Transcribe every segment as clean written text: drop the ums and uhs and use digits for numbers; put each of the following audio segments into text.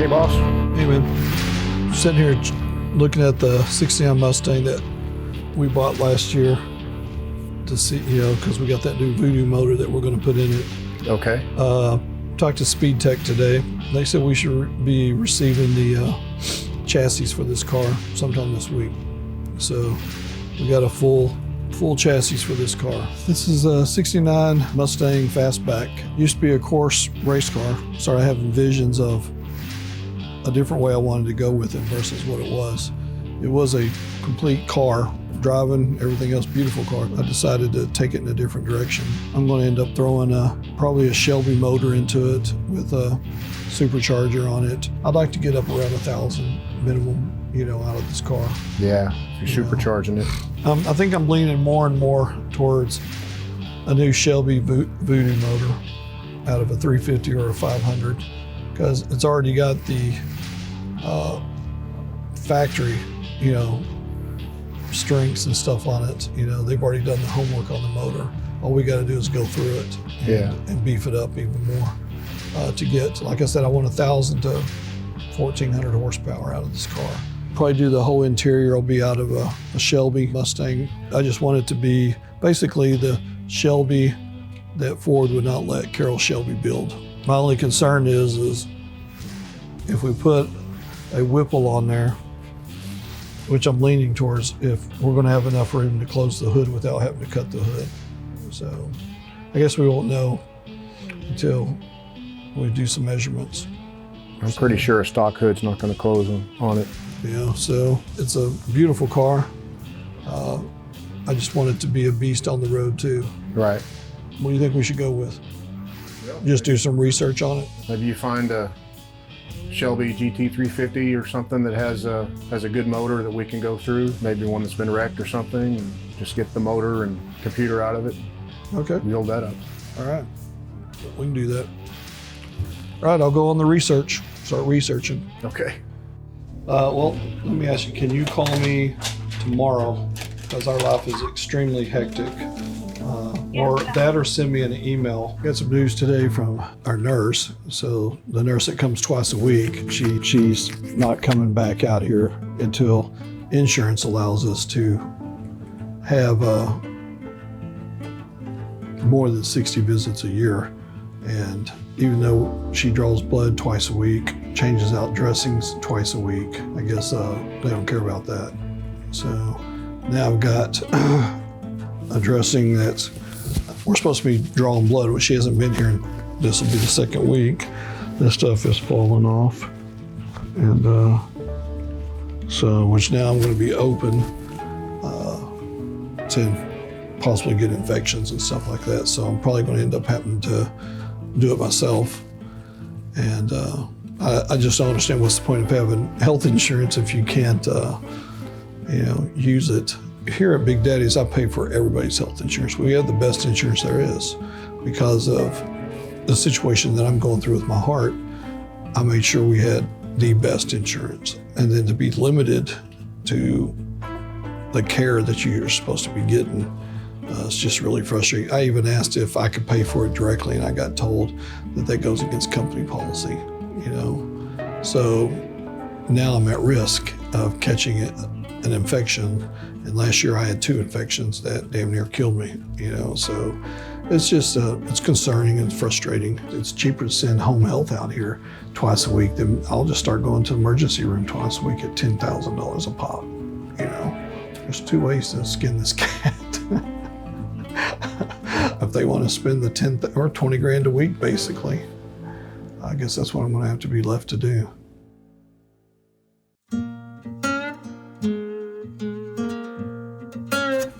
boss. Hey, man. Sitting here looking at the 69 Mustang that we bought last year to see, because we got that new Voodoo motor that we're going to put in it. Okay. Talked to Speed Tech today. They said we should be receiving the chassis for this car sometime this week. So we got a full chassis for this car. This is a 69 Mustang Fastback. Used to be a course race car. Started having visions of a different way I wanted to go with it versus what it was. It was a complete car, driving, everything else, beautiful car. I decided to take it in a different direction. I'm going to end up throwing probably a Shelby motor into it with a supercharger on it. I'd like to get up around 1,000 minimum, out of this car. Yeah, you're supercharging it. I think I'm leaning more and more towards a new Shelby Voodoo motor out of a 350 or a 500 because it's already got the factory, strengths and stuff on it. They've already done the homework on the motor. All we got to do is go through it and beef it up even more to get, like I said, I want 1,000 to 1,400 horsepower out of this car. Probably do the whole interior will be out of a Shelby Mustang. I just want it to be basically the Shelby that Ford would not let Carroll Shelby build. My only concern is if we put a Whipple on there, which I'm leaning towards, if we're going to have enough room to close the hood without having to cut the hood. So I guess we won't know until we do some measurements. I'm pretty sure a stock hood's not going to close on it. So it's a beautiful car. I just want it to be a beast on the road too. Right. What do you think we should go with? Just do some research on it? Maybe you find a Shelby GT350 or something that has a good motor that we can go through. Maybe one that's been wrecked or something, and just get the motor and computer out of it. Okay. Build that up. All right. We can do that. All right, I'll go on the research. Start researching. Okay. Well, let me ask you, can you call me tomorrow? Because our life is extremely hectic. Or that, or send me an email. Got some news today from our nurse. So the nurse that comes twice a week, she's not coming back out here until insurance allows us to have more than 60 visits a year. And even though she draws blood twice a week, changes out dressings twice a week, I guess they don't care about that. So now I've got a dressing that's, we're supposed to be drawing blood, but she hasn't been here. This will be the second week. This stuff is falling off. And which now I'm going to be open to possibly get infections and stuff like that. So I'm probably going to end up having to do it myself. And I just don't understand what's the point of having health insurance if you can't, use it. Here at Big Daddy's, I pay for everybody's health insurance. We have the best insurance there is because of the situation that I'm going through with my heart. I made sure we had the best insurance, and then to be limited to the care that you're supposed to be getting, it's just really frustrating. I even asked if I could pay for it directly, and I got told that goes against company policy. So now I'm at risk of catching an infection. And last year I had 2 infections that damn near killed me, so it's just, it's concerning and frustrating. It's cheaper to send home health out here twice a week than I'll just start going to the emergency room twice a week at $10,000 a pop, There's 2 ways to skin this cat. If they want to spend the 10 or 20 grand a week, basically, I guess that's what I'm going to have to be left to do.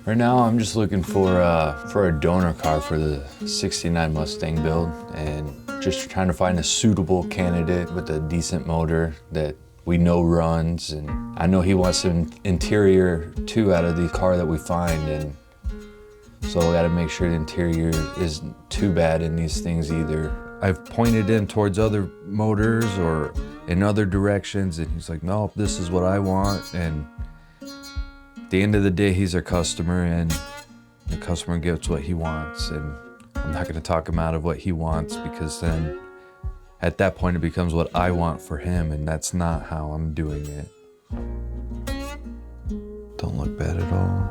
Right now, I'm just looking for a donor car for the 69 Mustang build, and just trying to find a suitable candidate with a decent motor that we know runs. And I know he wants an interior too out of the car that we find, and so we got to make sure the interior isn't too bad in these things either. I've pointed him towards other motors or in other directions, and he's like, "No, this is what I want." And at the end of the day, he's our customer, and the customer gets what he wants. And I'm not going to talk him out of what he wants, because then at that point it becomes what I want for him, and that's not how I'm doing it. Don't look bad at all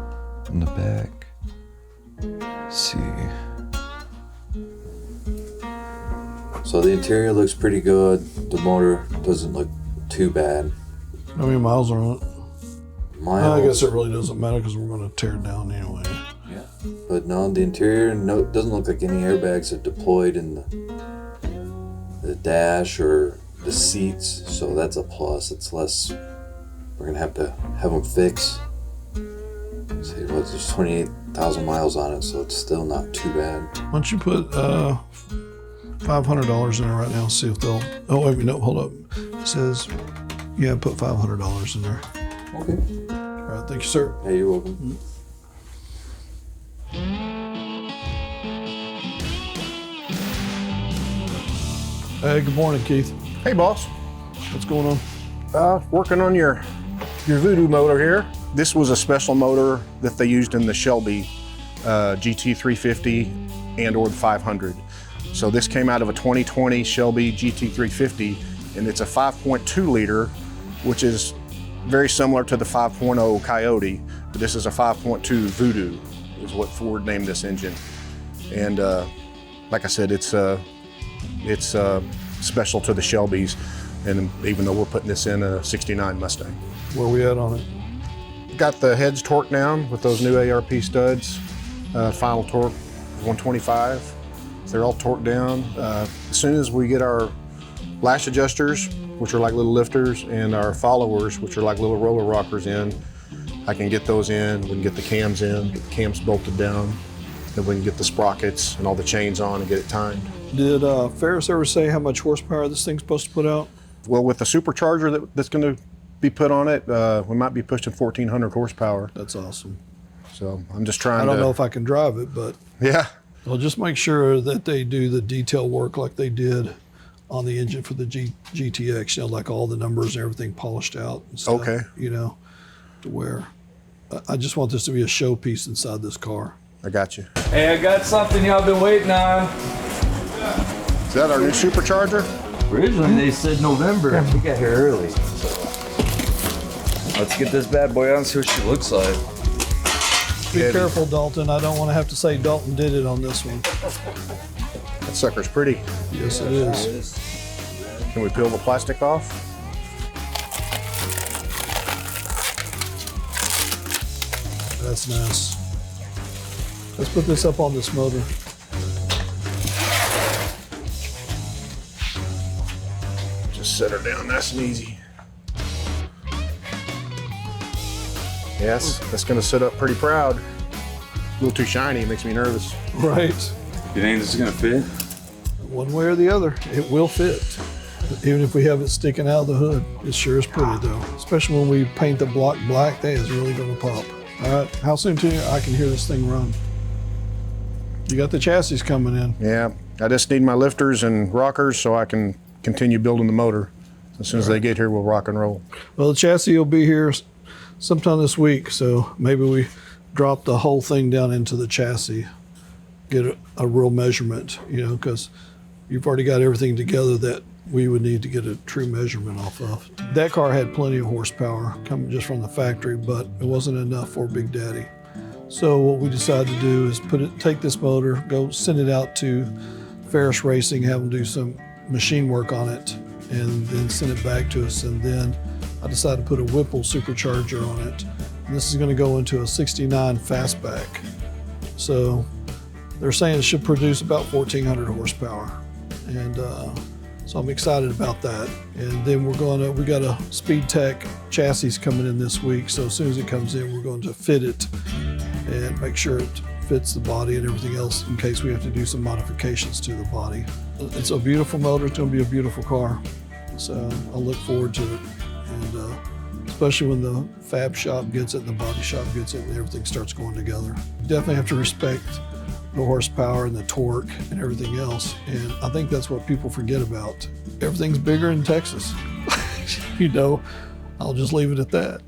in the back. Let's see. So the interior looks pretty good. The motor doesn't look too bad. How many miles are on it? Miles. I guess it really doesn't matter because we're going to tear it down anyway. Yeah. But no, the interior doesn't look like any airbags are deployed in the dash or the seats, so that's a plus. It's less. We're gonna have to have them fixed. See, there's 28,000 miles on it, so it's still not too bad. Why don't you put $500 in there right now and see if they'll. Oh wait, no, hold up. It says, yeah, put $500 in there. Okay. All right, thank you, sir. Hey, you're welcome. Hey, good morning, Keith. Hey, boss. What's going on? Working on your Voodoo motor here. This was a special motor that they used in the Shelby GT350 and or the 500. So this came out of a 2020 Shelby GT350, and it's a 5.2 liter, which is very similar to the 5.0 Coyote, but this is a 5.2 Voodoo, is what Ford named this engine. And like I said, it's special to the Shelbys, and even though we're putting this in a 69 Mustang. Where are we at on it? Got the heads torqued down with those new ARP studs. Final torque 125. They're all torqued down. As soon as we get our lash adjusters, which are like little lifters, and our followers, which are like little roller rockers in, I can get those in. We can get the cams in, get the cams bolted down. Then we can get the sprockets and all the chains on and get it timed. Did Ferris ever say how much horsepower this thing's supposed to put out? Well, with the supercharger that's going to be put on it, we might be pushing 1,400 horsepower. That's awesome. So I'm just trying to. I don't know if I can drive it, but yeah. Well, just make sure that they do the detail work like they did on the engine for the GTX. You know, like all the numbers and everything polished out and stuff. Okay. You know, to where I just want this to be a showpiece inside this car. I got you. Hey, I got something y'all been waiting on. Is that our new supercharger? Originally they said November. We got here early. Let's get this bad boy on and see what she looks like. Be careful, Dalton. I don't want to have to say Dalton did it on this one. That sucker's pretty. Yes, it is. Can we peel the plastic off? That's nice. Let's put this up on this motor. Just set her down nice and easy. Yes, that's gonna sit up pretty proud. A little too shiny, makes me nervous. Right. You think this is gonna fit? One way or the other, it will fit. Even if we have it sticking out of the hood, it sure is pretty though. Especially when we paint the block black, that is really gonna pop. All right, how soon till I can hear this thing run? You got the chassis coming in. Yeah, I just need my lifters and rockers so I can continue building the motor. As soon as they get here, we'll rock and roll. Well, the chassis will be here sometime this week, so maybe we drop the whole thing down into the chassis, get a real measurement, you know, because you've already got everything together that we would need to get a true measurement off of. That car had plenty of horsepower coming just from the factory, but it wasn't enough for Big Daddy. So what we decided to do is take this motor, go send it out to Ferris Racing, have them do some machine work on it, and then send it back to us. And then I decided to put a Whipple supercharger on it. And this is going to go into a 69 fastback. So they're saying it should produce about 1,400 horsepower. And so I'm excited about that. And then we got a Speed Tech chassis coming in this week. So as soon as it comes in, we're going to fit it and make sure it fits the body and everything else in case we have to do some modifications to the body. It's a beautiful motor. It's going to be a beautiful car. So I look forward to it. And especially when the fab shop gets it and the body shop gets it and everything starts going together. You definitely have to respect the horsepower and the torque and everything else. And I think that's what people forget about. Everything's bigger in Texas. You know, I'll just leave it at that.